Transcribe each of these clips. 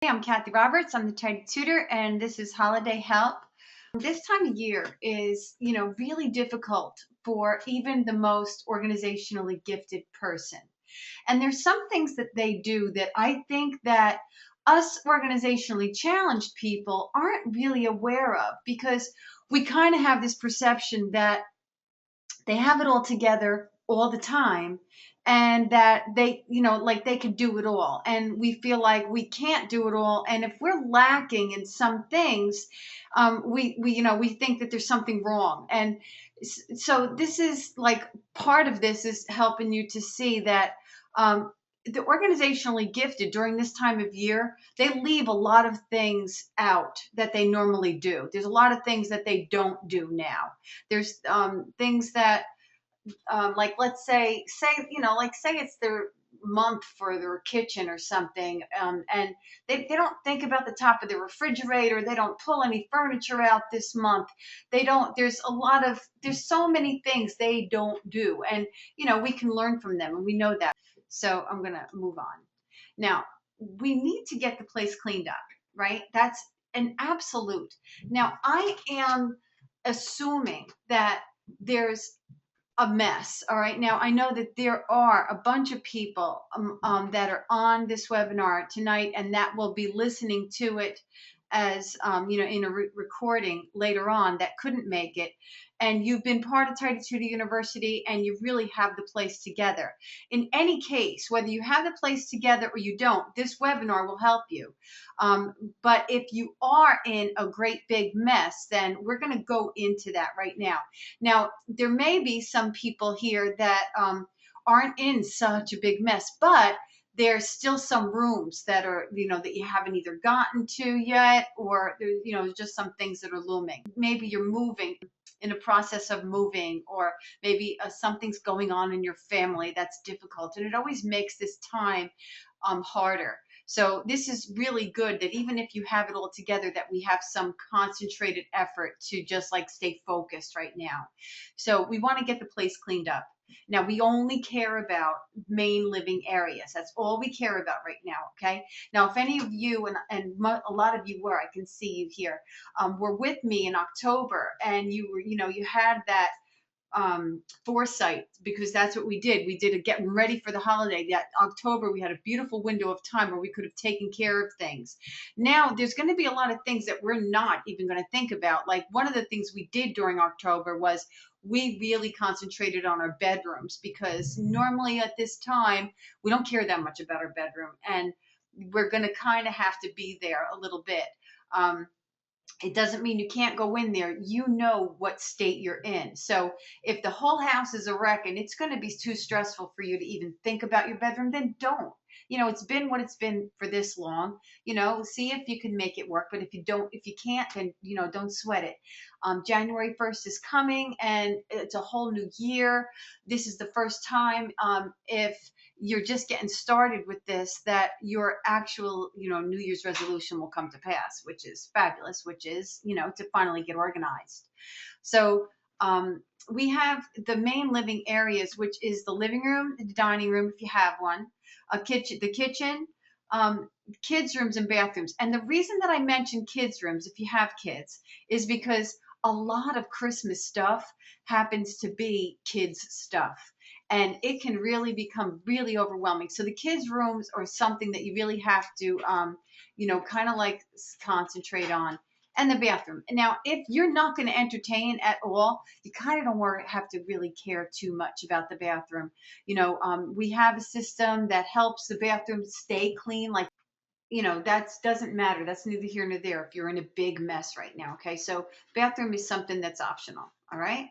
Hey, I'm Kathy Roberts. I'm the Tidy Tutor, and this is Holiday Help. This time of year is, really difficult for even the most organizationally gifted person. And there's some things that they do that I think that us organizationally challenged people aren't really aware of because we kind of have this perception that they have it all together all the time and that they like they could do it all, and we feel like we can't do it all, and if we're lacking in some things, we think that there's something wrong. And so this is like part of this is helping you to see that the organizationally gifted during this time of year, they leave a lot of things out that they normally do. There's a lot of things that they don't do now. There's things that, like, let's say it's their month for their kitchen or something, and they don't think about the top of the refrigerator. They don't pull any furniture out this month. They don't. There's so many things they don't do, and we can learn from them, and we know that. So I'm gonna move on. Now, we need to get the place cleaned up, right? That's an absolute. Now, I am assuming that there's a mess. All right. Now, I know that there are a bunch of people that are on this webinar tonight and that will be listening to it as, in a recording later on that couldn't make it. And you've been part of Tidy Tutor University and you really have the place together. In any case, whether you have the place together or you don't, this webinar will help you. But if you are in a great big mess, then we're going to go into that right now. Now, there may be some people here that aren't in such a big mess, but there's still some rooms that are, that you haven't either gotten to yet, or there's, just some things that are looming. Maybe you're moving, in a process of moving, or maybe something's going on in your family that's difficult, and it always makes this time harder. So this is really good that even if you have it all together, that we have some concentrated effort to just like stay focused right now. So we want to get the place cleaned up. Now, we only care about main living areas. That's all we care about right now, okay? Now, if any of you, and a lot of you were, I can see you here, were with me in October, and you were, you had that foresight, because that's what we did. We did a getting ready for the holiday. That October, we had a beautiful window of time where we could have taken care of things. Now, there's going to be a lot of things that we're not even going to think about. Like, one of the things we did during October was we really concentrated on our bedrooms, because normally at this time, we don't care that much about our bedroom, and we're going to kind of have to be there a little bit. It doesn't mean you can't go in there. You know what state you're in. So if the whole house is a wreck and it's going to be too stressful for you to even think about your bedroom, then don't. It's been what it's been for this long. See if you can make it work. But if you don't, if you can't, then, don't sweat it. January 1st is coming and it's a whole new year. This is the first time, if you're just getting started with this, that your actual, New Year's resolution will come to pass, which is fabulous, which is, to finally get organized. So we have the main living areas, which is the living room, the dining room, if you have one, the kitchen, kids' rooms and bathrooms. And the reason that I mention kids' rooms, if you have kids, is because a lot of Christmas stuff happens to be kids' stuff. And it can really become really overwhelming. So the kids' rooms are something that you really have to, kind of like concentrate on. And the bathroom. Now, if you're not going to entertain at all, you kind of don't have to really care too much about the bathroom. We have a system that helps the bathroom stay clean. Like, that doesn't matter. That's neither here nor there if you're in a big mess right now. Okay. So bathroom is something that's optional. All right.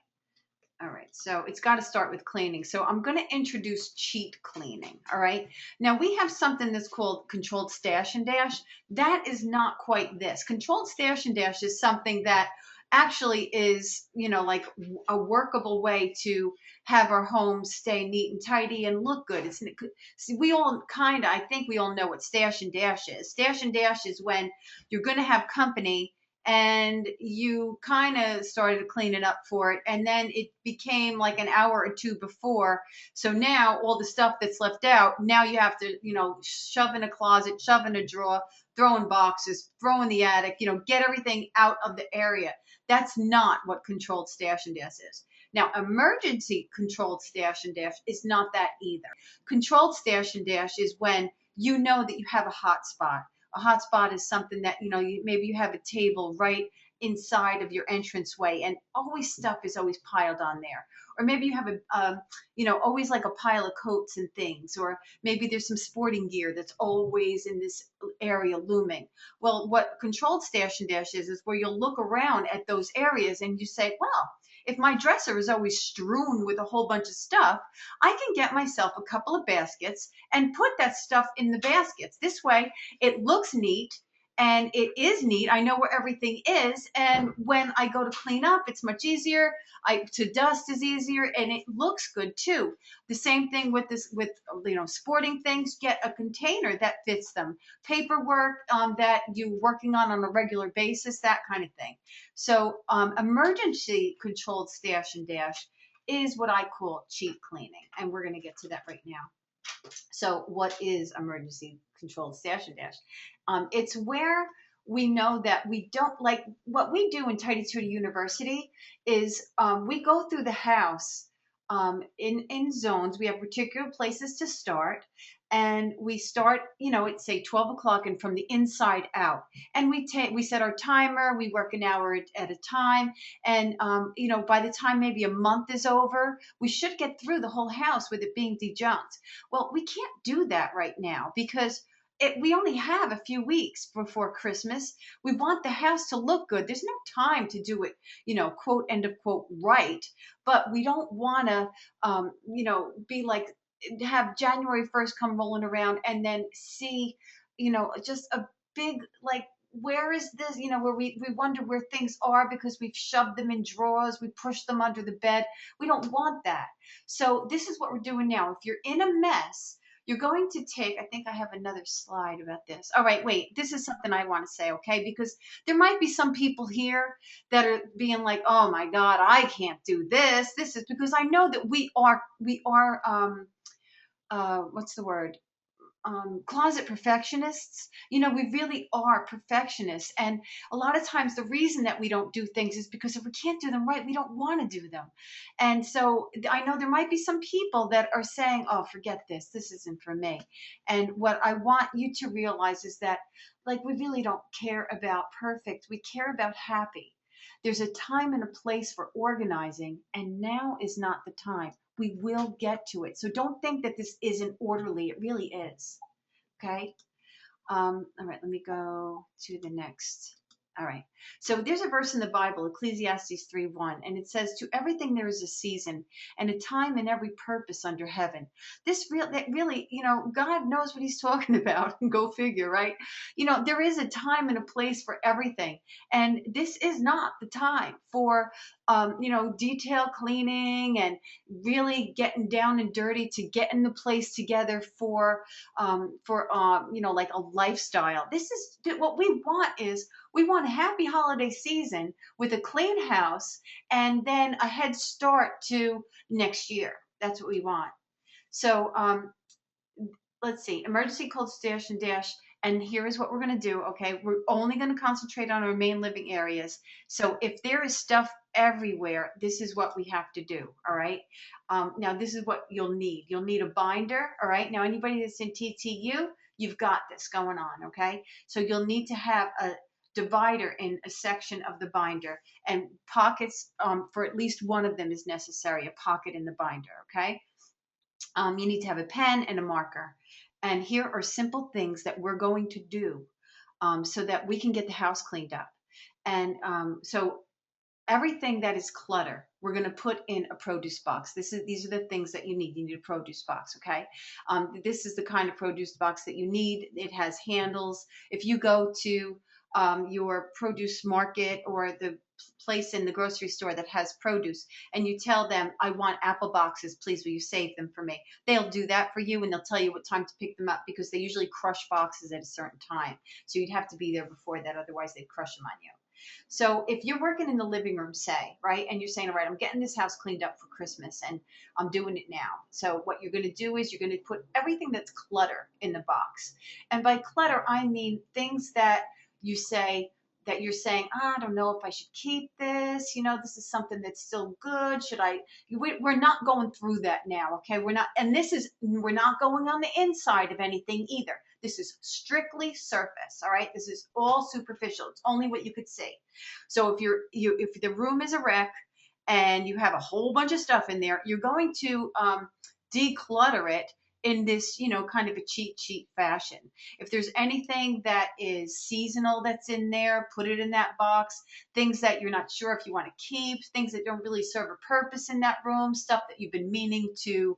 All right, so it's got to start with cleaning. So I'm going to introduce cheat cleaning. All right. Now we have something that's called controlled stash and dash. That is not quite this. Controlled stash and dash is something that actually is, like a workable way to have our home stay neat and tidy and look good. See, I think we all know what stash and dash is. Stash and dash is when you're going to have company and you kind of started to clean it up for it, and then it became like an hour or two before. So now all the stuff that's left out, now you have to, shove in a closet, shove in a drawer, throwing boxes, throw in the attic, get everything out of the area. That's not what controlled stash and dash is. Now, emergency controlled stash and dash is not that either. Controlled stash and dash is when you know that you have a hot spot. A hot spot is something that, maybe you have a table right inside of your entranceway and always stuff is always piled on there. Or maybe you have always like a pile of coats and things, or maybe there's some sporting gear that's always in this area looming. Well, what controlled stash and dash is where you'll look around at those areas and you say, well, if my dresser is always strewn with a whole bunch of stuff, I can get myself a couple of baskets and put that stuff in the baskets. This way it looks neat and it is neat. I know where everything is. And when I go to clean up, it's much easier. To dust is easier and it looks good too. The same thing with sporting things. Get a container that fits them. Paperwork that you're working on a regular basis, that kind of thing. So emergency controlled stash and dash is what I call cheap cleaning. And we're going to get to that right now. So what is emergency controlled stash and dash? It's where we know that we don't, like what we do in Tidy Tutor University is we go through the house in zones. We have particular places to start. And we start, at say 12 o'clock and from the inside out. And we set our timer, we work an hour at a time. And, by the time maybe a month is over, we should get through the whole house with it being dejunked. Well, we can't do that right now because we only have a few weeks before Christmas. We want the house to look good. There's no time to do it, quote, end of quote, right. But we don't want to, be like, have January 1st come rolling around and then see, just a big, like, where is this, where we wonder where things are because we've shoved them in drawers, we pushed them under the bed. We don't want that. So this is what we're doing now. If you're in a mess, you're going to take, I think I have another slide about this. All right, wait, this is something I want to say, okay? Because there might be some people here that are being like, oh my God, I can't do this. This is because I know that we are what's the word? Closet perfectionists. We really are perfectionists. And a lot of times the reason that we don't do things is because if we can't do them right, we don't want to do them. And so I know there might be some people that are saying, oh, forget this. This isn't for me. And what I want you to realize is that, like, we really don't care about perfect. We care about happy. There's a time and a place for organizing, and now is not the time. We will get to it. So don't think that this isn't orderly. It really is. Okay. All right. Let me go to the next. All right. So there's a verse in the Bible, Ecclesiastes 3:1, and it says, to everything there is a season and a time and every purpose under heaven. That really, God knows what he's talking about. Go figure, right? There is a time and a place for everything. And this is not the time for, detail cleaning and really getting down and dirty to getting the place together for like a lifestyle. This is what we want we want a happy holiday season with a clean house and then a head start to next year. That's what we want. So let's see, emergency cold stash and dash. And here is what we're going to do. Okay, we're only going to concentrate on our main living areas. So if there is stuff everywhere, this is what we have to do. All right. Now this is what you'll need. You'll need a binder. All right. Now anybody that's in TTU, you've got this going on. Okay. So you'll need to have a divider in a section of the binder, and pockets for at least one of them is necessary, a pocket in the binder. Okay. You need to have a pen and a marker. And here are simple things that we're going to do so that we can get the house cleaned up. And so everything that is clutter, we're going to put in a produce box. These are the things that you need. You need a produce box, okay? This is the kind of produce box that you need. It has handles. If you go to your produce market or the place in the grocery store that has produce, and you tell them, I want apple boxes, please will you save them for me? They'll do that for you, and they'll tell you what time to pick them up, because they usually crush boxes at a certain time. So you'd have to be there before that, otherwise they'd crush them on you. So if you're working in the living room, say, right, and you're saying, all right, I'm getting this house cleaned up for Christmas and I'm doing it now. So what you're going to do is you're going to put everything that's clutter in the box. And by clutter, I mean things that you say, that you're saying, I don't know if I should keep this. This is something that's still good. Should I? We're not going through that now, okay? We're not, and we're not going on the inside of anything either. This is strictly surface, all right? This is all superficial. It's only what you could see. So if the room is a wreck and you have a whole bunch of stuff in there, you're going to declutter it in this, kind of a cheat sheet fashion. If there's anything that is seasonal that's in there, put it in that box. Things that you're not sure if you want to keep, things that don't really serve a purpose in that room, stuff that you've been meaning to,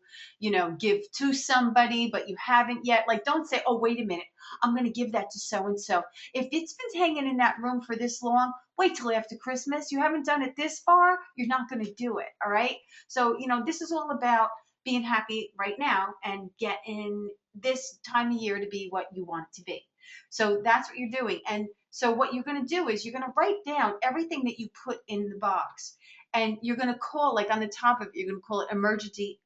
give to somebody, but you haven't yet. Like, don't say, oh, wait a minute, I'm going to give that to so-and-so. If it's been hanging in that room for this long, wait till after Christmas. You haven't done it this far, you're not going to do it. All right. So, this is all about being happy right now and getting this time of year to be what you want it to be. So that's what you're doing. And so what you're going to do is you're going to write down everything that you put in the box. And you're going to call, like on the top of it, you're going to call it emergency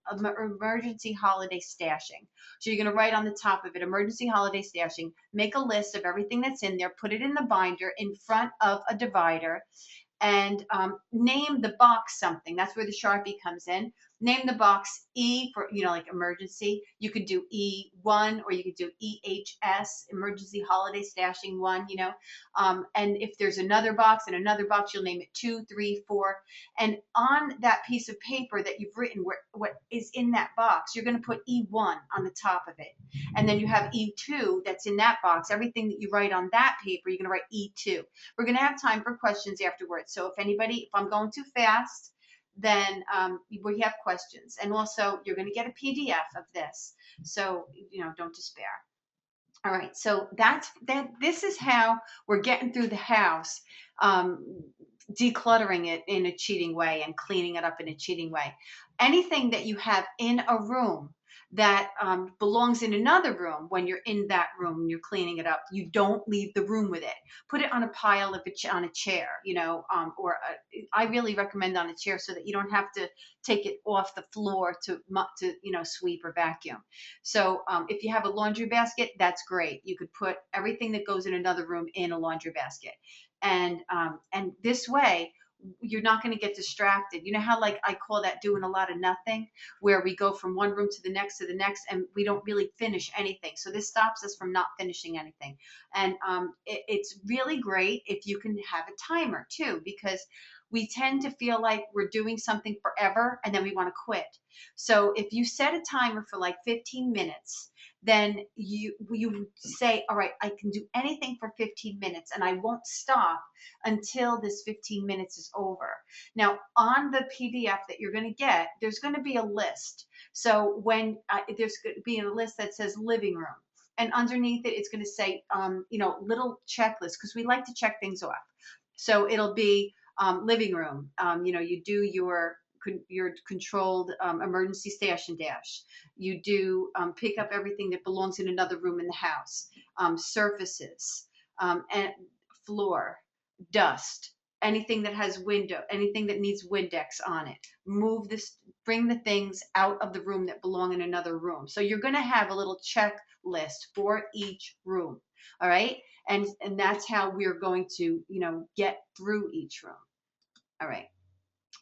holiday stashing. So you're going to write on the top of it, emergency holiday stashing, make a list of everything that's in there, put it in the binder in front of a divider, and name the box something. That's where the Sharpie comes in. Name the box E for, like emergency. You could do E1 or you could do EHS, emergency holiday stashing 1, and if there's another box and another box, you'll name it 2, 3, 4. And on that piece of paper that you've written, what is in that box, you're going to put E1 on the top of it. And then you have E2 that's in that box. Everything that you write on that paper, you're going to write E2. We're going to have time for questions afterwards. So if I'm going too fast, then we have questions. And also, you're going to get a PDF of this. So, don't despair. All right, so this is how we're getting through the house, decluttering it in a cheating way and cleaning it up in a cheating way. Anything that you have in a room that belongs in another room, when you're in that room and you're cleaning it up, you don't leave the room with it. Put it on a pile on a chair, I really recommend on a chair so that you don't have to take it off the floor to sweep or vacuum. So if you have a laundry basket, that's great. You could put everything that goes in another room in a laundry basket, and this way you're not going to get distracted. You know how, like, I call that doing a lot of nothing, where we go from one room to the next and we don't really finish anything. So this stops us from not finishing anything. And it's really great if you can have a timer too, because we tend to feel like we're doing something forever and then we want to quit. So if you set a timer for like 15 minutes, then you say, all right, I can do anything for 15 minutes and I won't stop until this 15 minutes is over. Now, on the PDF that you're going to get, there's going to be a list. So when there's going to be a list that says living room, and underneath it, it's going to say, little checklist, because we like to check things off. So it'll be living room. You do your controlled emergency stash and dash. You do pick up everything that belongs in another room in the house. Surfaces, and floor, dust, anything that has window, anything that needs Windex on it. Bring the things out of the room that belong in another room. So you're going to have a little checklist for each room. All right. And that's how we're going to, get through each room. All right.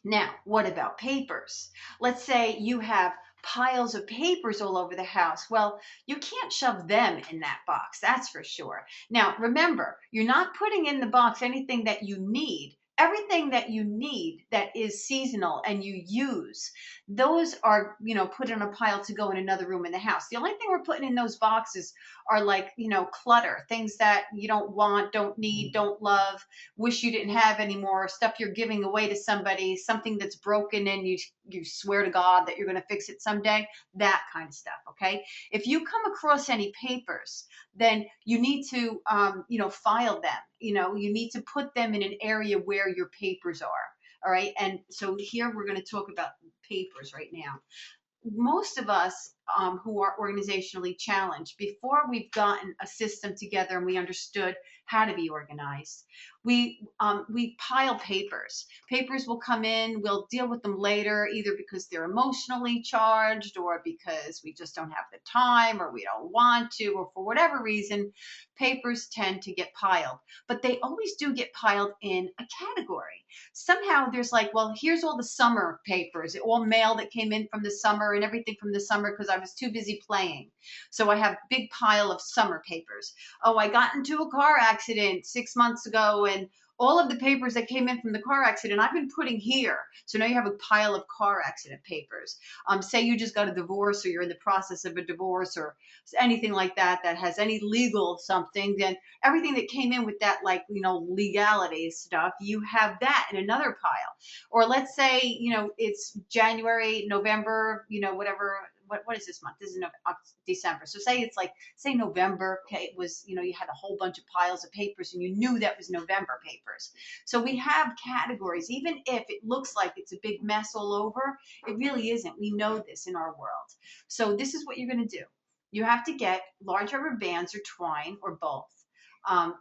Now, what about papers? Let's say you have piles of papers all over the house. Well, you can't shove them in that box, that's for sure. Now, remember, you're not putting in the box anything that you need. Everything that you need that is seasonal and you use, those are, put in a pile to go in another room in the house. The only thing we're putting in those boxes are like, clutter, things that you don't want, don't need, don't love, wish you didn't have anymore, stuff you're giving away to somebody, something that's broken and you swear to God that you're going to fix it someday, that kind of stuff. Okay. If you come across any papers, then you need to, file them. You need to put them in an area where your papers are. All right. And so here we're going to talk about papers right now. Most of us who are organizationally challenged, before we've gotten a system together and we understood how to be organized, we pile papers. Papers will come in, we'll deal with them later, either because they're emotionally charged or because we just don't have the time or we don't want to, or for whatever reason, papers tend to get piled. But they always do get piled in a category. Somehow there's like, well, here's all the summer papers, all mail that came in from the summer and everything from the summer because I was too busy playing. So I have a big pile of summer papers. Oh, I got into a car accident 6 months ago and all of the papers that came in from the car accident, I've been putting here. So now you have a pile of car accident papers. Say you just got a divorce or you're in the process of a divorce or anything like that that has any legal something, then everything that came in with that, like, legality stuff, you have that in another pile. Or let's say, it's January, November, whatever. What is this month? This is December. So say November, okay, it was, you had a whole bunch of piles of papers and you knew that was November papers. So we have categories, even if it looks like it's a big mess all over, it really isn't. We know this in our world. So this is what you're going to do. You have to get large rubber bands or twine or both. Um,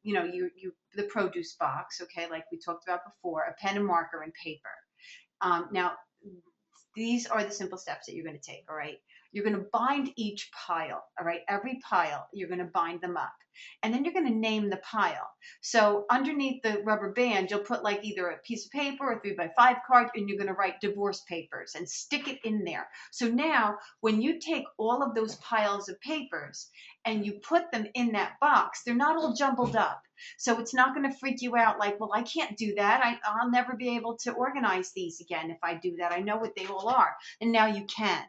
the produce box, okay, like we talked about before, a pen and marker and paper. Now, these are the simple steps that you're going to take. All right. You're going to bind each pile. All right. Every pile, you're going to bind them up. And then you're going to name the pile. So underneath the rubber band, you'll put like either a piece of paper or a 3x5 card, and you're going to write divorce papers and stick it in there. So now when you take all of those piles of papers and you put them in that box, they're not all jumbled up. So it's not going to freak you out like, well, I can't do that. I'll never be able to organize these again if I do that. I know what they all are. And now you can.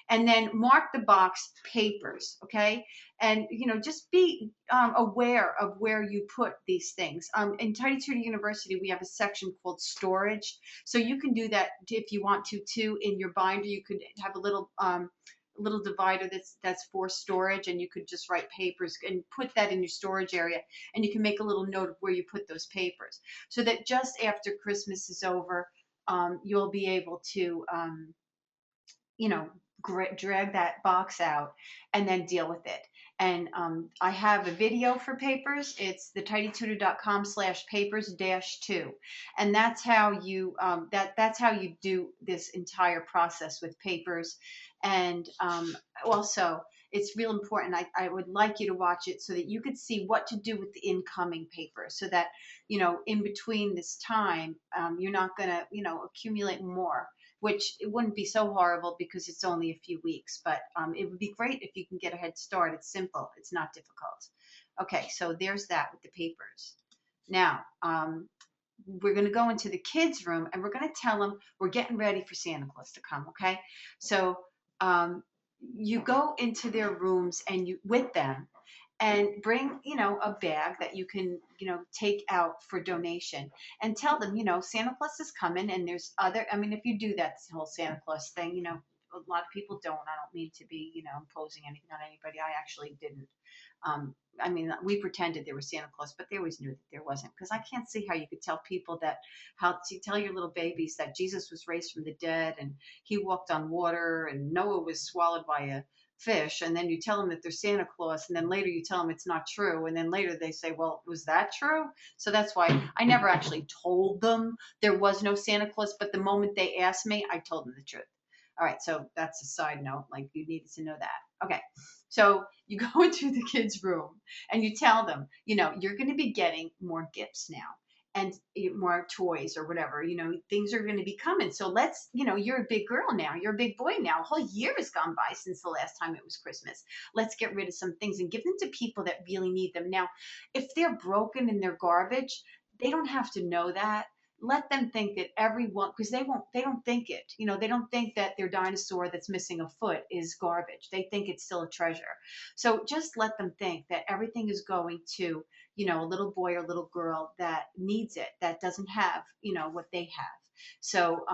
And then mark the box papers, okay? And, just be aware of where you put these things. In Tidy Tutor University, we have a section called storage. So you can do that if you want to, too, in your binder. You could have a little divider that's for storage, and you could just write papers and put that in your storage area, and you can make a little note of where you put those papers so that just after Christmas is over, you'll be able to drag that box out and then deal with it. And I have a video for papers. It's the tidytutor.com/papers-2. And that's how you that's how you do this entire process with papers. And also, it's real important. I would like you to watch it so that you could see what to do with the incoming papers, so that, in between this time, you're not going to, accumulate more, which it wouldn't be so horrible because it's only a few weeks, but it would be great if you can get a head start. It's simple. It's not difficult. Okay, so there's that with the papers. Now, we're going to go into the kids' room and we're going to tell them we're getting ready for Santa Claus to come, okay? So you go into their rooms and you with them and bring, a bag that you can, take out for donation, and tell them, Santa Claus is coming, and there's other, if you do that whole Santa Claus thing, a lot of people don't. I don't mean to be, imposing anything on anybody. I actually didn't. We pretended there was Santa Claus, but they always knew that there wasn't, because I can't see how you could tell people that, how to tell your little babies that Jesus was raised from the dead and he walked on water and Noah was swallowed by a fish, and then you tell them that they're Santa Claus, and then later you tell them it's not true, and then later they say, well, was that true? So that's why I never actually told them there was no Santa Claus, but the moment they asked me, I told them the truth. All right, so that's a side note, like you needed to know that. Okay, so you go into the kids' room and you tell them, you're going to be getting more gifts now and more toys or whatever, things are going to be coming. So let's, you're a big girl now, you're a big boy now. A whole year has gone by since the last time it was Christmas. Let's get rid of some things and give them to people that really need them. Now, if they're broken and they're garbage, they don't have to know that. let them think that everyone, because they don't think it, they don't think that their dinosaur that's missing a foot is garbage. They think it's still a treasure. So just let them think that everything is going to, a little boy or little girl that needs it, that doesn't have, what they have. So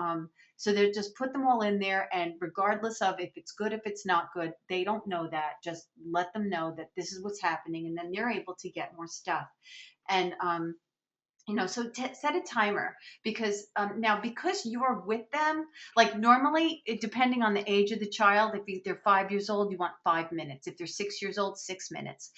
they just put them all in there, and regardless of if it's good, if it's not good, they don't know that. Just let them know that this is what's happening, and then they're able to get more stuff. And so set a timer, because now, because you're with them, like normally, depending on the age of the child, if they're 5 years old, you want 5 minutes. If they're 6 years old, 6 minutes.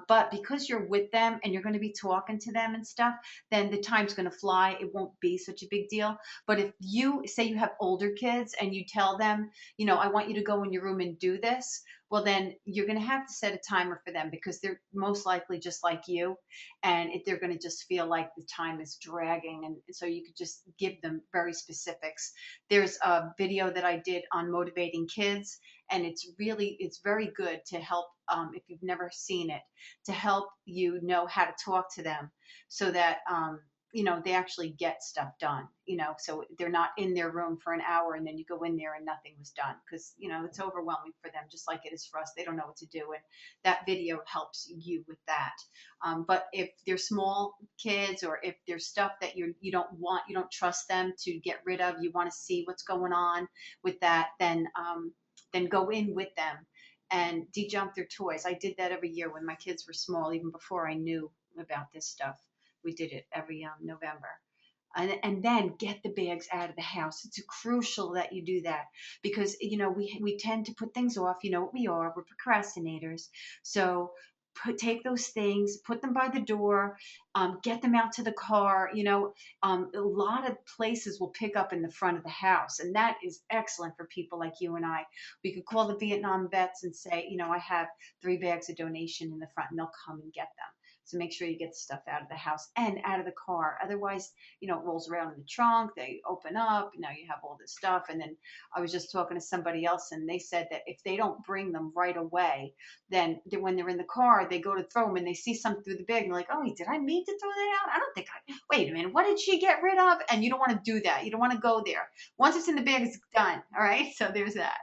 But because you're with them and you're going to be talking to them and stuff, then the time's going to fly. It won't be such a big deal. But if you say you have older kids and you tell them, I want you to go in your room and do this, well, then you're going to have to set a timer for them, because they're most likely just like you, and they're going to just feel like the time is dragging. And so you could just give them very specifics. There's a video that I did on motivating kids, and it's very good to help, if you've never seen it, to help you know how to talk to them, so that they actually get stuff done, so they're not in their room for an hour and then you go in there and nothing was done, because it's overwhelming for them, just like it is for us. They don't know what to do, and that video helps you with that. But if they're small kids, or if there's stuff that you don't trust them to get rid of, you want to see what's going on with that, then go in with them and de-junk their toys. I did that every year when my kids were small, even before I knew about this stuff. We did it every November. And then get the bags out of the house. It's crucial that you do that, because we tend to put things off. You know what we are? We're procrastinators. So take those things, put them by the door, get them out to the car. A lot of places will pick up in the front of the house, and that is excellent for people like you and I. We could call the Vietnam vets and say, I have 3 bags of donation in the front, and they'll come and get them. So make sure you get the stuff out of the house and out of the car. Otherwise, it rolls around in the trunk. They open up. Now you have all this stuff. And then I was just talking to somebody else, and they said that if they don't bring them right away, then when they're in the car, they go to throw them and they see something through the bag. And they're like, oh, did I mean to throw that out? I don't think wait a minute. What did she get rid of? And you don't want to do that. You don't want to go there. Once it's in the bag, it's done. All right. So there's that.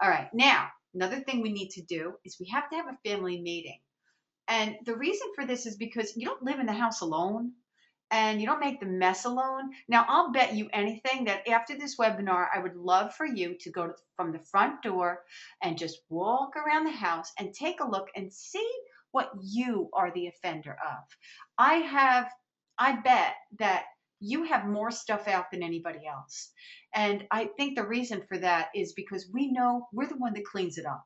All right. Now, another thing we need to do is we have to have a family meeting. And the reason for this is because you don't live in the house alone, and you don't make the mess alone. Now, I'll bet you anything that after this webinar, I would love for you to go from the front door and just walk around the house and take a look and see what you are the offender of. I bet that you have more stuff out than anybody else. And I think the reason for that is because we know we're the one that cleans it up.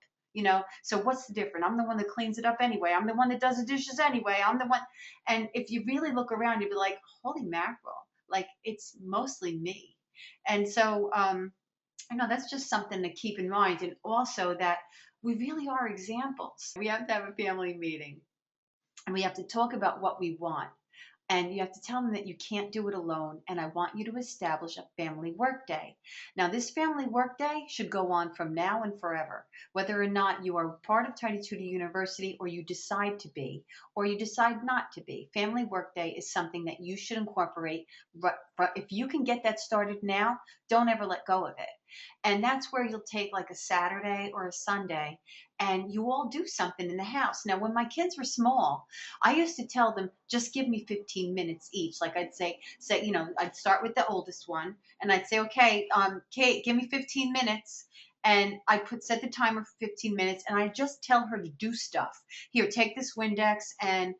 So what's the difference? I'm the one that cleans it up anyway. I'm the one that does the dishes anyway. I'm the one. And if you really look around, you'll be like, holy mackerel, like it's mostly me. And so, that's just something to keep in mind. And also that we really are examples. We have to have a family meeting, and we have to talk about what we want. And you have to tell them that you can't do it alone, and I want you to establish a family work day. Now, this family work day should go on from now and forever, whether or not you are part of Tidy Tutor University, or you decide to be, or you decide not to be. Family work day is something that you should incorporate. But if you can get that started now, don't ever let go of it. And that's where you'll take like a Saturday or a Sunday, and you all do something in the house. Now, when my kids were small, I used to tell them, just give me 15 minutes each. Like I'd say, I'd start with the oldest one, and I'd say, okay, Kate, give me 15 minutes. And I set the timer for 15 minutes, and I just tell her to do stuff. Here, take this Windex and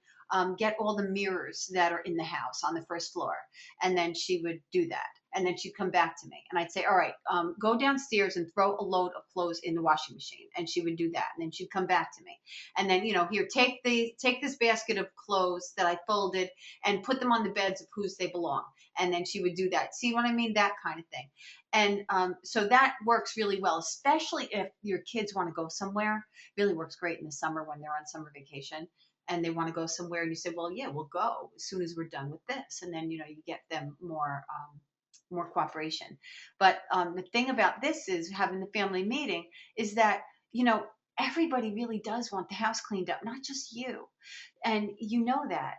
get all the mirrors that are in the house on the first floor. And then she would do that. And then she'd come back to me, and I'd say, all right, go downstairs and throw a load of clothes in the washing machine. And she would do that. And then she'd come back to me. And then, here, take this basket of clothes that I folded and put them on the beds of whose they belong. And then she would do that. See what I mean? That kind of thing. And so that works really well, especially if your kids want to go somewhere. Really works great in the summer when they're on summer vacation and they want to go somewhere. And you say, well, yeah, we'll go as soon as we're done with this. And then, you get them more cooperation. But the thing about this is having the family meeting is that, everybody really does want the house cleaned up, not just you. And you know that,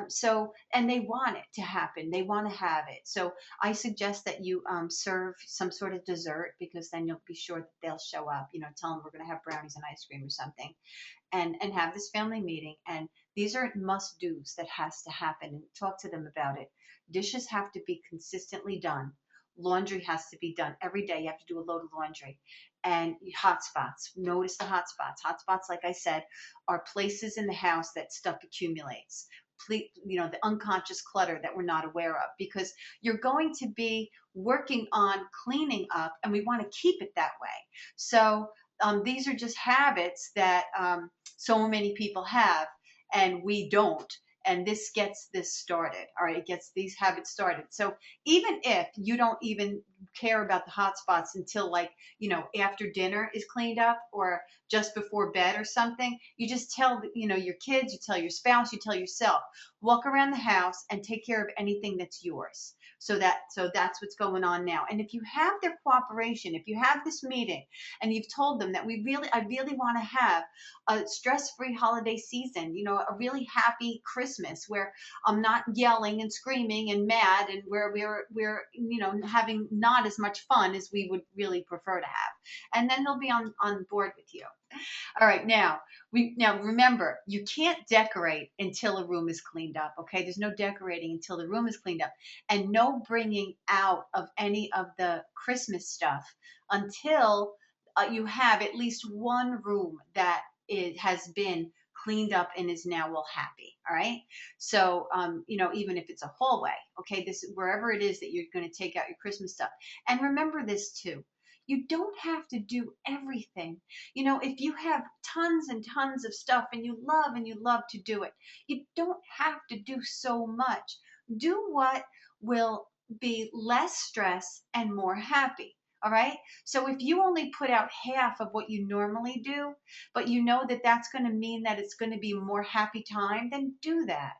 so, and they want it to happen. They want to have it. So I suggest that you serve some sort of dessert, because then you'll be sure that they'll show up, tell them we're going to have brownies and ice cream or something, and have this family meeting. And these are must do's that has to happen, and talk to them about it. Dishes have to be consistently done. Laundry has to be done every day. You have to do a load of laundry. And hot spots, notice the hot spots. Hot spots, like I said, are places in the house that stuff accumulates. The unconscious clutter that we're not aware of, because you're going to be working on cleaning up, and we want to keep it that way. So these are just habits that so many people have, and we don't. And this gets this started. All right, it gets these habits started. So even if you don't even care about the hot spots until, like, after dinner is cleaned up, or just before bed or something, you just tell, your kids, you tell your spouse, you tell yourself, walk around the house and take care of anything that's yours. So that's what's going on now. And if you have their cooperation, if you have this meeting and you've told them that I really want to have a stress-free holiday season, a really happy Christmas where I'm not yelling and screaming and mad, and where we're having not as much fun as we would really prefer to have. And then they'll be on board with you. All right, now remember, you can't decorate until a room is cleaned up. Okay, there's no decorating until the room is cleaned up, and no bringing out of any of the Christmas stuff until you have at least one room that it has been cleaned up and is now all happy. All right. So, even if it's a hallway, okay, this wherever it is that you're going to take out your Christmas stuff. And remember this too. You don't have to do everything. If you have tons and tons of stuff and you love to do it, you don't have to do so much. Do what will be less stress and more happy. All right. So if you only put out half of what you normally do, but you know that that's going to mean that it's going to be a more happy time, then do that.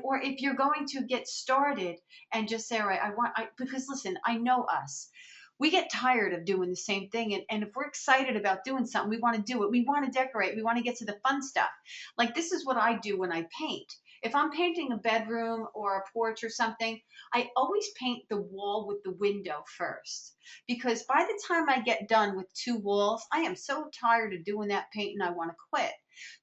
Or if you're going to get started and just say, all right, because listen, I know us. We get tired of doing the same thing. And if we're excited about doing something, we want to do it. We want to decorate. We want to get to the fun stuff. Like, this is what I do when I paint. If I'm painting a bedroom or a porch or something, I always paint the wall with the window first. Because by the time I get done with 2 walls, I am so tired of doing that painting, I want to quit.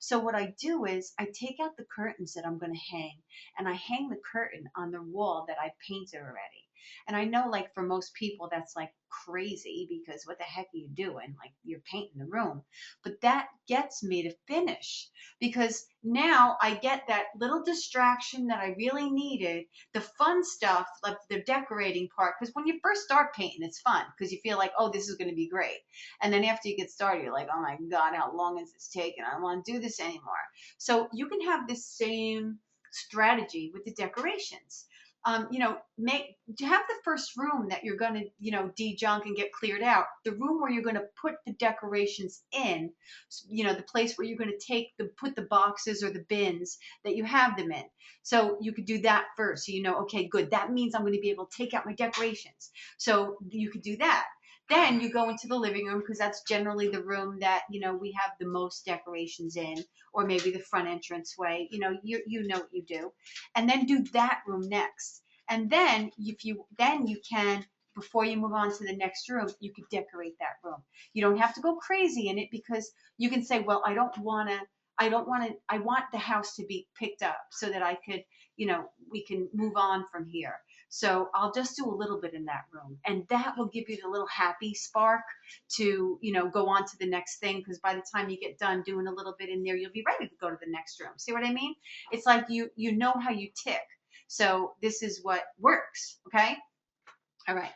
So what I do is I take out the curtains that I'm going to hang, and I hang the curtain on the wall that I painted already. And I know, like, for most people, that's like crazy, because what the heck are you doing? Like, you're painting the room. But that gets me to finish, because now I get that little distraction that I really needed, the fun stuff, like the decorating part. Because when you first start painting, it's fun because you feel like, oh, this is going to be great. And then after you get started, you're like, oh my God, how long is this taking? I don't want to do this anymore. So you can have this same strategy with the decorations. To have the first room that you're going to, de-junk and get cleared out, the room where you're going to put the decorations in, the place where you're going to put the boxes or the bins that you have them in. So you could do that first. So okay, good. That means I'm going to be able to take out my decorations. So you could do that. Then you go into the living room, because that's generally the room that, we have the most decorations in, or maybe the front entrance way. You know what you do. And then do that room next. And then you can, before you move on to the next room, you could decorate that room. You don't have to go crazy in it, because you can say, well, I want the house to be picked up so that I could, we can move on from here. So I'll just do a little bit in that room, and that will give you the little happy spark to, go on to the next thing. Because by the time you get done doing a little bit in there, you'll be ready to go to the next room. See what I mean? It's like you know how you tick. So this is what works. Okay. All right.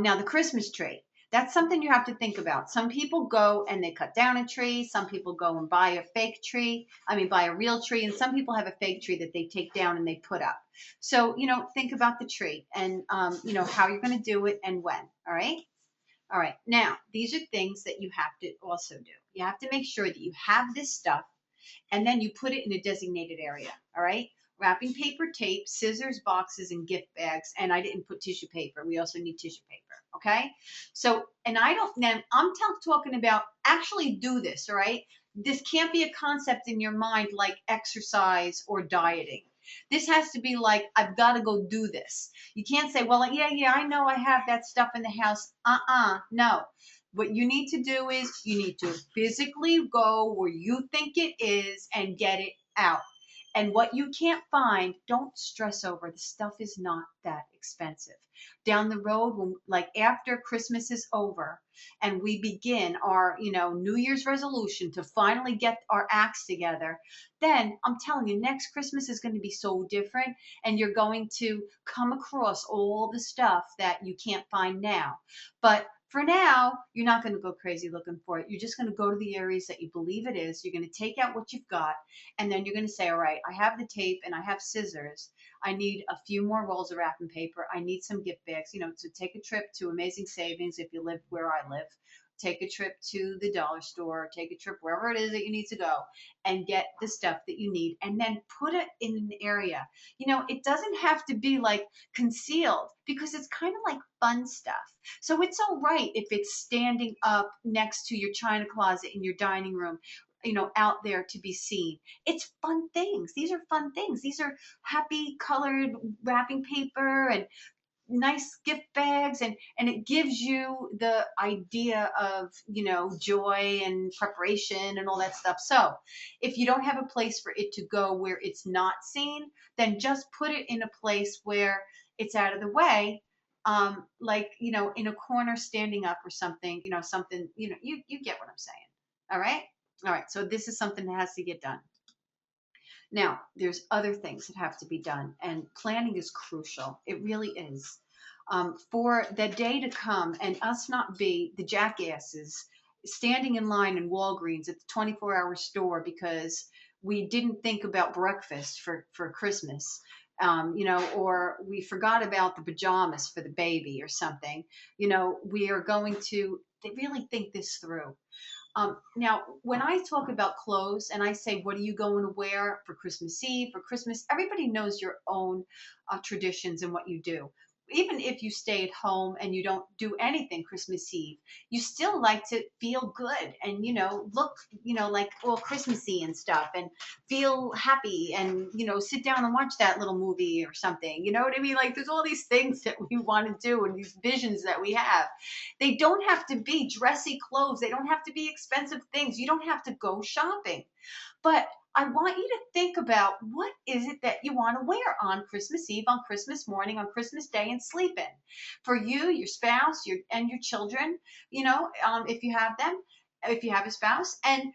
Now the Christmas tree. That's something you have to think about. Some people go and they cut down a tree. Some people go and buy a fake tree. Buy a real tree. And some people have a fake tree that they take down and they put up. So, think about the tree and, how you're going to do it and when. All right. All right. Now, these are things that you have to also do. You have to make sure that you have this stuff, and then you put it in a designated area. All right. wrapping paper, tape, scissors, boxes, and gift bags. And I didn't put tissue paper. We also need tissue paper. Okay. So, and I don't, now I'm talking about actually do this. All right. This can't be a concept in your mind like exercise or dieting. This has to be like, I've got to go do this. You can't say, well, yeah, I know I have that stuff in the house. No. What you need to do is you need to physically go where you think it is and get it out. And what you can't find, don't stress over. The stuff is not that expensive. Down the road, when, like after Christmas is over and we begin our, New Year's resolution to finally get our acts together, then I'm telling you, next Christmas is going to be so different and you're going to come across all the stuff that you can't find now. But for now, you're not going to go crazy looking for it. You're just going to go to the areas that you believe it is. You're going to take out what you've got, and then you're going to say, all right, I have the tape and I have scissors. I need a few more rolls of wrapping paper. I need some gift bags, to take a trip to Amazing Savings if you live where I live. Take a trip to the dollar store, take a trip wherever it is that you need to go and get the stuff that you need and then put it in an area. It doesn't have to be like concealed because it's kind of like fun stuff. So it's all right if it's standing up next to your china closet in your dining room, out there to be seen. It's fun things. These are fun things. These are happy colored wrapping paper and nice gift bags, and it gives you the idea of joy and preparation and all that stuff. So if you don't have a place for it to go where it's not seen, then just put it in a place where it's out of the way, like in a corner standing up or something, something, you get what I'm saying. All right, so this is something that has to get done. Now, there's other things that have to be done, and planning is crucial. It really is. For the day to come and us not be the jackasses standing in line in Walgreens at the 24-hour store because we didn't think about breakfast for Christmas, or we forgot about the pajamas for the baby or something. We are going to really think this through. Now, when I talk about clothes and I say, what are you going to wear for Christmas Eve, for Christmas, everybody knows your own traditions and what you do. Even if you stay at home and you don't do anything Christmas Eve, you still like to feel good and, look, like all Christmassy and stuff and feel happy and, sit down and watch that little movie or something. You know what I mean? Like there's all these things that we want to do and these visions that we have. They don't have to be dressy clothes. They don't have to be expensive things. You don't have to go shopping. But I want you to think about what is it that you want to wear on Christmas Eve, on Christmas morning, on Christmas Day, and sleep in. For you, your spouse, and your children, if you have them, if you have a spouse, and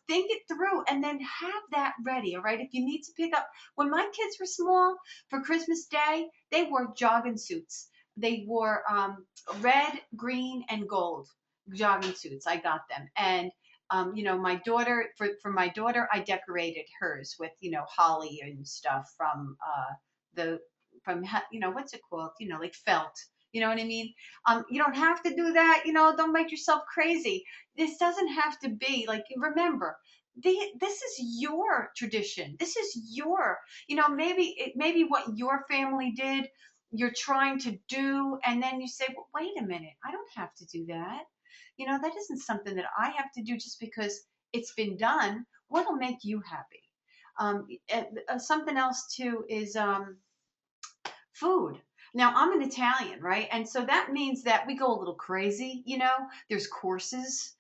think it through and then have that ready. All right. If you need to pick up, when my kids were small for Christmas Day, they wore jogging suits. They wore red, green, and gold jogging suits. I got them. And my daughter, for my daughter, I decorated hers with, holly and stuff from what's it called? Like felt. You know what I mean? You don't have to do that. Don't make yourself crazy. This doesn't have to be like, remember, this is your tradition. This is your, maybe what your family did, you're trying to do. And then you say, well, wait a minute, I don't have to do that. That isn't something that I have to do just because it's been done. What'll make you happy? Something else too is food. Now I'm an Italian, right? And so that means that we go a little crazy, there's courses.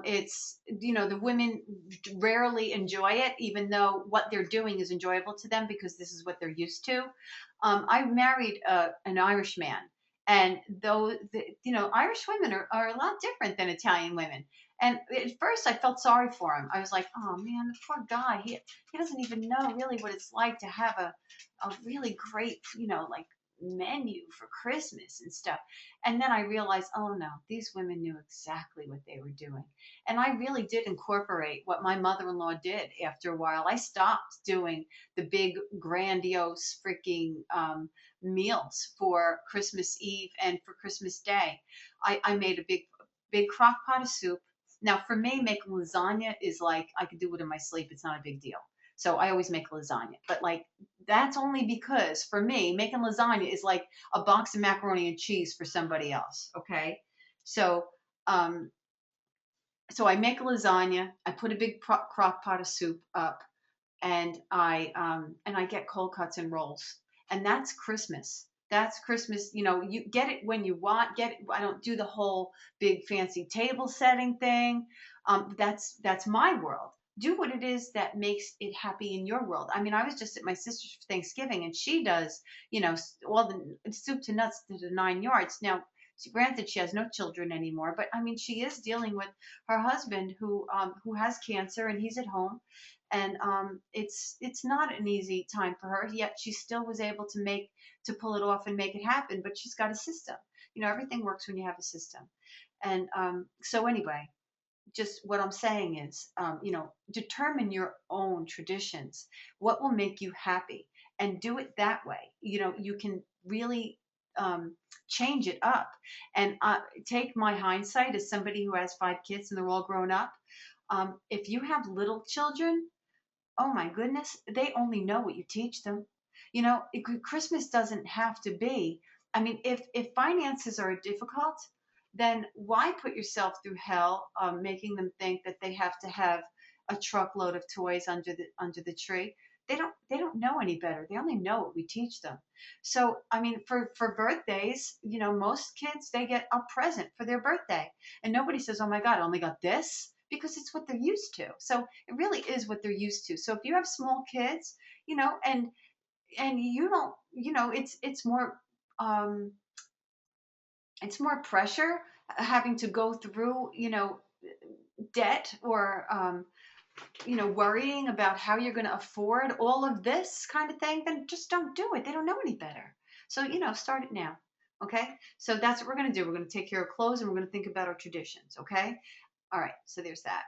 It's, the women rarely enjoy it, even though what they're doing is enjoyable to them because this is what they're used to. I married an Irish man, and though, Irish women are a lot different than Italian women. And at first I felt sorry for him. I was like, oh man, the poor guy, he doesn't even know really what it's like to have a really great, like menu for Christmas and stuff. And then I realized, oh no, these women knew exactly what they were doing. And I really did incorporate what my mother-in-law did after a while. I stopped doing the big grandiose freaking meals for Christmas Eve and for Christmas Day. I made a big crock pot of soup. Now for me, making lasagna is like, I could do it in my sleep. It's not a big deal. So I always make lasagna, but like that's only because for me, making lasagna is like a box of macaroni and cheese for somebody else. Okay. So, um, so I make a lasagna. I put a big crock pot of soup up, and I get cold cuts and rolls, and that's Christmas. That's Christmas. You know, you get it when you want. Get it. I don't do the whole big fancy table setting thing. That's my world. Do what it is that makes it happy in your world. I mean, I was just at my sister's for Thanksgiving, and she does, you know, all the soup to nuts to the 9 yards. Now, granted, she has no children anymore, but I mean, she is dealing with her husband who has cancer, and he's at home, and it's not an easy time for her. Yet she still was able to pull it off and make it happen. But she's got a system. You know, everything works when you have a system. And so anyway, just what I'm saying is, you know, determine your own traditions. What will make you happy, and do it that way. You know, you can really change it up. And take my hindsight as somebody who has 5 kids and they're all grown up. If you have little children, oh my goodness, they only know what you teach them. You know, Christmas doesn't have to be. I mean, if finances are difficult, then why put yourself through hell, making them think that they have to have a truckload of toys under the tree? They don't know any better. They only know what we teach them. So I mean, for birthdays, you know, most kids, they get a present for their birthday, and nobody says, "Oh my God, I only got this," because it's what they're used to. So it really is what they're used to. So if you have small kids, you know, and you don't, you know, um it's more pressure, having to go through, you know, debt, or you know, worrying about how you're going to afford all of this kind of thing, then just don't do it. They don't know any better. So, you know, start it now. Okay. So that's what we're going to do. We're going to take care of clothes, and we're going to think about our traditions. Okay. All right. So there's that.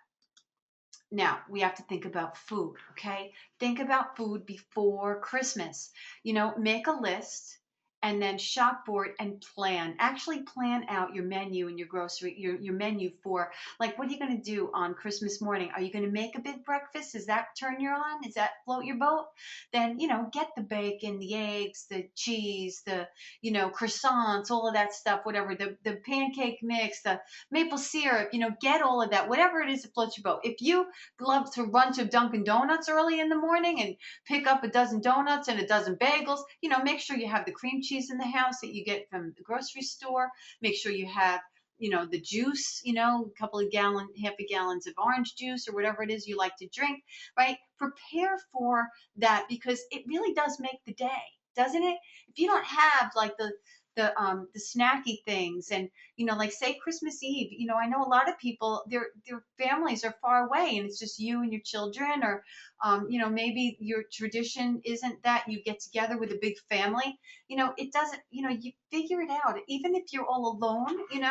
Now we have to think about food. Okay. Think about food before Christmas. You know, make a list, and then shop for it and plan. Actually plan out your menu and your menu for, like, what are you going to do on Christmas morning? Are you going to make a big breakfast? Does that turn you on? Does that float your boat? Then, you know, get the bacon, the eggs, the cheese, the, you know, croissants, all of that stuff, whatever, the pancake mix, the maple syrup, you know, get all of that, whatever it is that floats your boat. If you love to run to Dunkin' Donuts early in the morning and pick up a dozen donuts and a dozen bagels, you know, make sure you have the cream cheese in the house that you get from the grocery store. Make sure you have, you know, the juice, you know, half a gallons of orange juice or whatever it is you like to drink, right? Prepare for that, because it really does make the day, doesn't it? If you don't have like the snacky things, and you know, like say Christmas Eve, you know, I know a lot of people, their families are far away, and it's just you and your children, or you know, maybe your tradition isn't that you get together with a big family. You know, it doesn't, you know, you figure it out. Even if you're all alone, you know,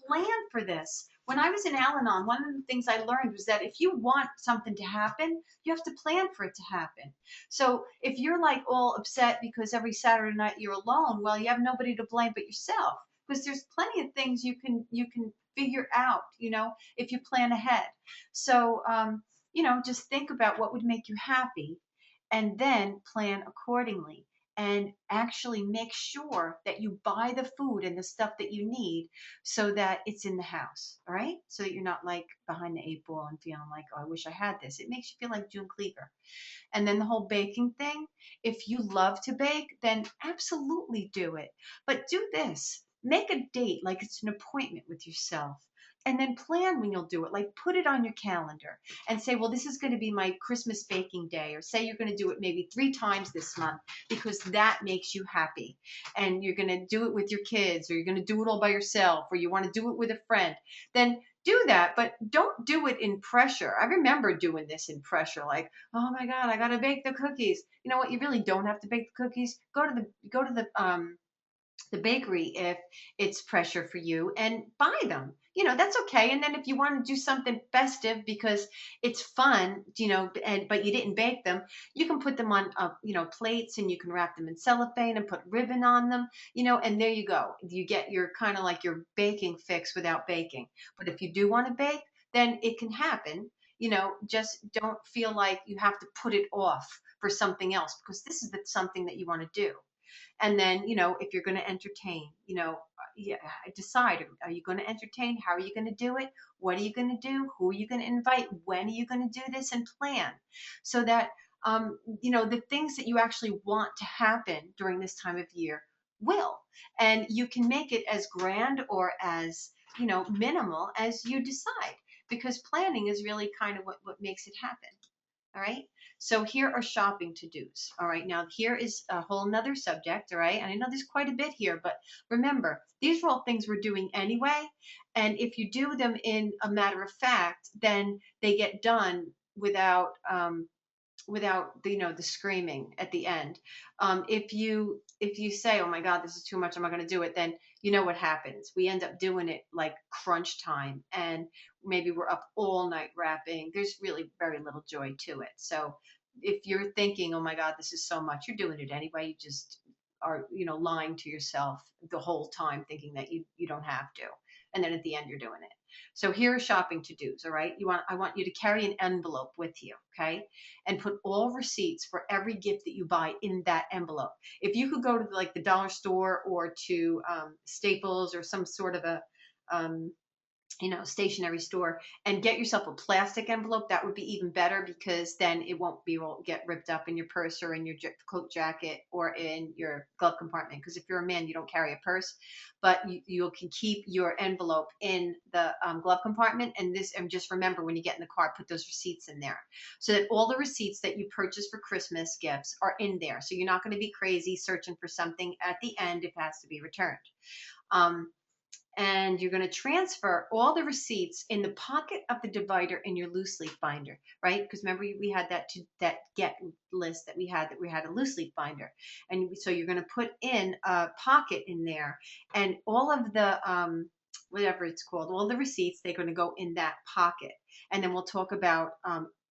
plan for this. When I was in Al-Anon, one of the things I learned was that if you want something to happen, you have to plan for it to happen. So if you're like all upset because every Saturday night you're alone, well, you have nobody to blame but yourself, because there's plenty of things you can figure out, you know, if you plan ahead. So you know, just think about what would make you happy, and then plan accordingly, and actually make sure that you buy the food and the stuff that you need, so that it's in the house. All right, so that you're not like behind the 8 ball and feeling like, oh, I wish I had this. It makes you feel like June Cleaver. And then the whole baking thing, if you love to bake, then absolutely do it. But do this, make a date like it's an appointment with yourself. And then plan when you'll do it. Like put it on your calendar and say, well, this is going to be my Christmas baking day. Or say you're going to do it maybe 3 times this month, because that makes you happy. And you're going to do it with your kids, or you're going to do it all by yourself, or you want to do it with a friend. Then do that, but don't do it in pressure. I remember doing this in pressure, like, oh my God, I gotta bake the cookies. You know what? You really don't have to bake the cookies. Go to the bakery if it's pressure for you, and buy them. You know, that's okay. And then if you want to do something festive because it's fun, you know, but you didn't bake them, you can put them on, you know, plates, and you can wrap them in cellophane and put ribbon on them, you know, and there you go. You get your kind of like your baking fix without baking. But if you do want to bake, then it can happen. You know, just don't feel like you have to put it off for something else because this is something that you want to do. And then, if you're going to entertain, yeah, decide, are you going to entertain? How are you going to do it? What are you going to do? Who are you going to invite? When are you going to do this? And plan so that, the things that you actually want to happen during this time of year will. And you can make it as grand or as, minimal as you decide, because planning is really kind of what makes it happen. All right. So here are shopping to-dos. All right. Now here is a whole nother subject. All right. And I know there's quite a bit here, but remember, these are all things we're doing anyway. And if you do them in a matter of fact, then they get done without the screaming at the end. If you say, oh my God, this is too much, I'm not going to do it, then you know what happens. We end up doing it like crunch time, and maybe we're up all night wrapping. There's really very little joy to it. So if you're thinking, oh my God, this is so much, you're doing it anyway. You just are, lying to yourself the whole time, thinking that you don't have to, and then at the end you're doing it. So here are shopping to-dos, all right? I want you to carry an envelope with you, okay? And put all receipts for every gift that you buy in that envelope. If you could go to like the dollar store or to Staples or some sort of a um, stationery store and get yourself a plastic envelope, that would be even better, because then it won't get ripped up in your purse or in your coat jacket or in your glove compartment. Because if you're a man, you don't carry a purse, but you can keep your envelope in the glove compartment. And just remember, when you get in the car, put those receipts in there so that all the receipts that you purchase for Christmas gifts are in there. So you're not going to be crazy searching for something at the end if it has to be returned. And you're going to transfer all the receipts in the pocket of the divider in your loose leaf binder, right? Because remember, we had that get list that we had a loose leaf binder, and so you're going to put in a pocket in there, and all of the whatever it's called, all the receipts, they're going to go in that pocket. And then we'll talk about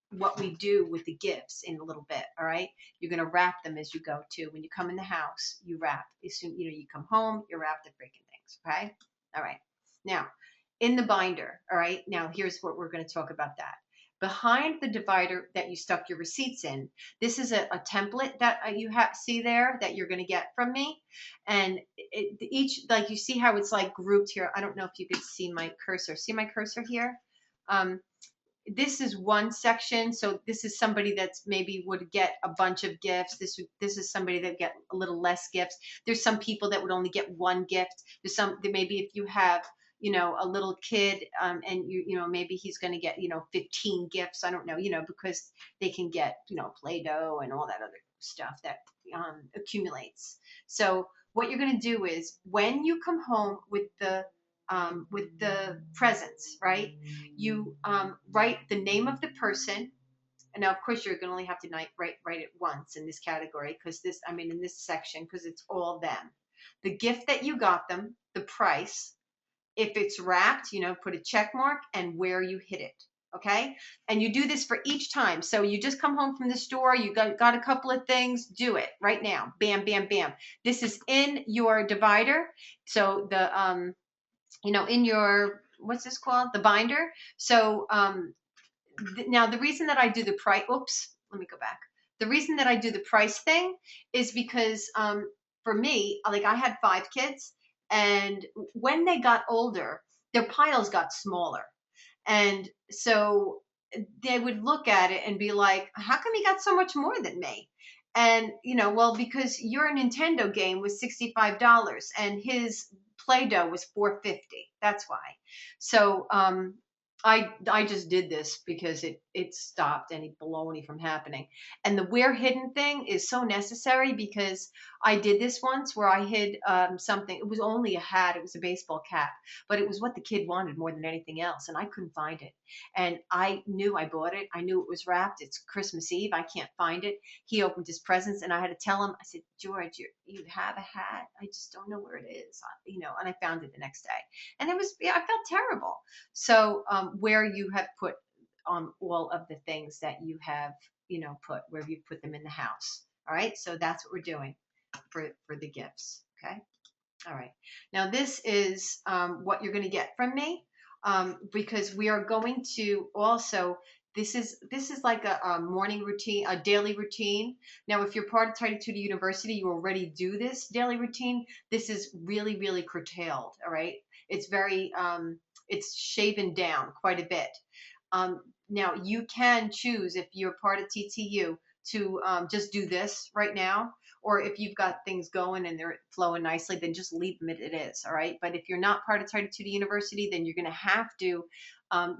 what we do with the gifts in a little bit. All right, you're going to wrap them as you go too. When you come in the house, you wrap. As soon you come home, you wrap the freaking things. Okay. All right. Now, in the binder, all right, now here's what we're going to talk about that. Behind the divider that you stuck your receipts in, this is a template that you see there that you're going to get from me. And each, like, you see how it's like grouped here. I don't know if you could see my cursor. See my cursor here? This is one section. So this is somebody that's maybe would get a bunch of gifts. This is somebody that get a little less gifts. There's some people that would only get one gift. There's some that maybe if you have, a little kid, and maybe he's going to get, 15 gifts. I don't know, because they can get, Play-Doh and all that other stuff that accumulates. So what you're going to do is when you come home with the presents, right? You write the name of the person. And now, of course, you're going to only have to write it once in this category, because in this section, because it's all them. The gift that you got them, the price, if it's wrapped, put a check mark, and where you hid it. Okay. And you do this for each time. So you just come home from the store, you got a couple of things, do it right now. Bam, bam, bam. This is in your divider. So in your, what's this called? The binder. So now the reason that I do the price, oops, let me go back. The reason that I do the price thing is because for me, like, I had 5 kids, and when they got older, their piles got smaller. And so they would look at it and be like, how come he got so much more than me? And, well, because your Nintendo game was $65 and his Play-Doh was $4.50. That's why. So I just did this because it stopped any baloney from happening. And the where hidden thing is so necessary, because I did this once where I hid something. It was only a hat. It was a baseball cap, but it was what the kid wanted more than anything else, and I couldn't find it. And I knew I bought it. I knew it was wrapped. It's Christmas Eve. I can't find it. He opened his presents, and I had to tell him. I said, George, you have a hat. I just don't know where it is. And I found it the next day, and I felt terrible. So where you have put all of the things that you have, put where you put them in the house. All right. So that's what we're doing for the gifts. Okay. All right. Now this is what you're going to get from me, because we are going to also This is like a morning routine, a daily routine. Now, if you're part of Tidy Tutor University, you already do this daily routine. This is really, really curtailed. All right, it's very it's shaven down quite a bit. Now, you can choose if you're part of TTU to just do this right now, or if you've got things going and they're flowing nicely, then just leave them as it is. All right. But if you're not part of Tidy Tutor University, then you're going to have to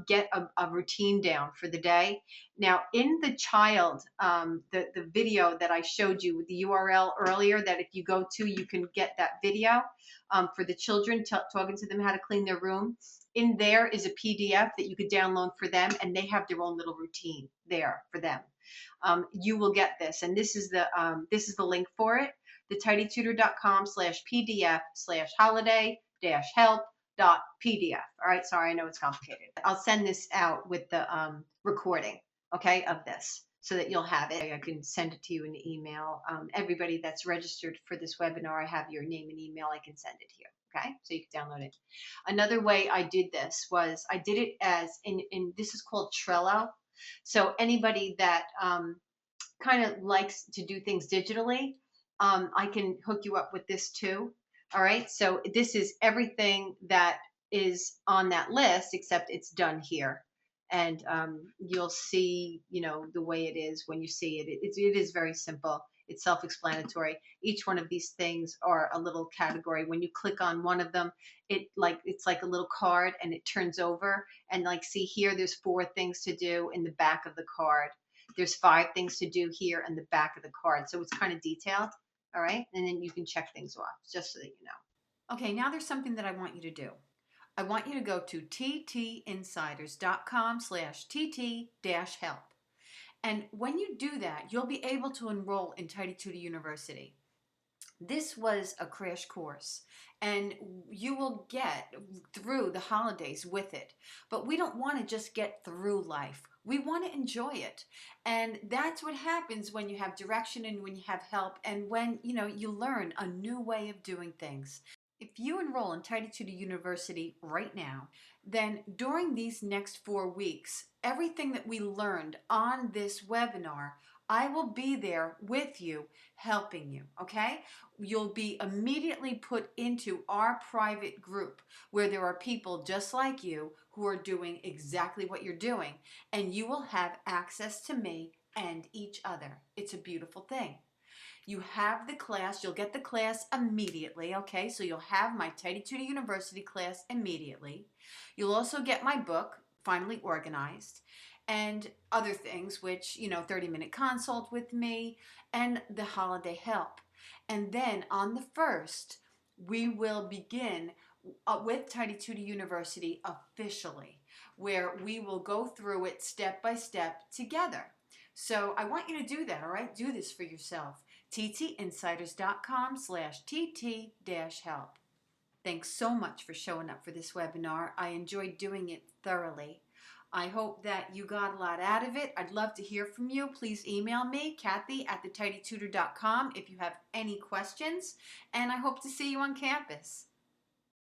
get a routine down for the day. Now, in the child, the video that I showed you with the URL earlier, that if you go to, you can get that video for the children, talking to them how to clean their room. In there is a PDF that you could download for them, and they have their own little routine there for them. You will get this, and this is the link for it: thetidytutor.com/pdf/holiday-help.pdf. All right, sorry, I know it's complicated. I'll send this out with the recording, okay, of this, so that you'll have it. I can send it to you in the email. Everybody that's registered for this webinar, I have your name and email. I can send it here. Okay, so you can download it. Another way I did this was I did it as in this is called Trello. So anybody that kind of likes to do things digitally, I can hook you up with this too. All right, so this is everything that is on that list, except it's done here. And you'll see, the way it is when you see it. It is very simple. It's self-explanatory. Each one of these things are a little category. When you click on one of them, it's like a little card, and it turns over. And like, see here, there's 4 things to do in the back of the card. There's 5 things to do here in the back of the card. So it's kind of detailed. All right. And then you can check things off, just so that you know. Okay, now there's something that I want you to do. I want you to go to ttinsiders.com/tt-help. And when you do that, you'll be able to enroll in Tidy Tutor University. This was a crash course, and you will get through the holidays with it. But we don't want to just get through life. We want to enjoy it. And that's what happens when you have direction and when you have help and when, you learn a new way of doing things. If you enroll in Tidy Tutor University right now, then during these next 4 weeks, everything that we learned on this webinar, I will be there with you, helping you, okay? You'll be immediately put into our private group where there are people just like you who are doing exactly what you're doing, and you will have access to me and each other. It's a beautiful thing. You have the class, you'll get the class immediately, okay? So you'll have my Tidy Tutor University class immediately. You'll also get my book, Finally Organized, and other things, which, 30-minute consult with me and the holiday help. And then on the 1st, we will begin with Tidy Tutor University officially, where we will go through it step by step together. So I want you to do that, all right? Do this for yourself. ttinsiders.com/tt-help. Thanks so much for showing up for this webinar. I enjoyed doing it thoroughly. I hope that you got a lot out of it. I'd love to hear from you. Please email me, Kathy@thetidytutor.com, if you have any questions. And I hope to see you on campus.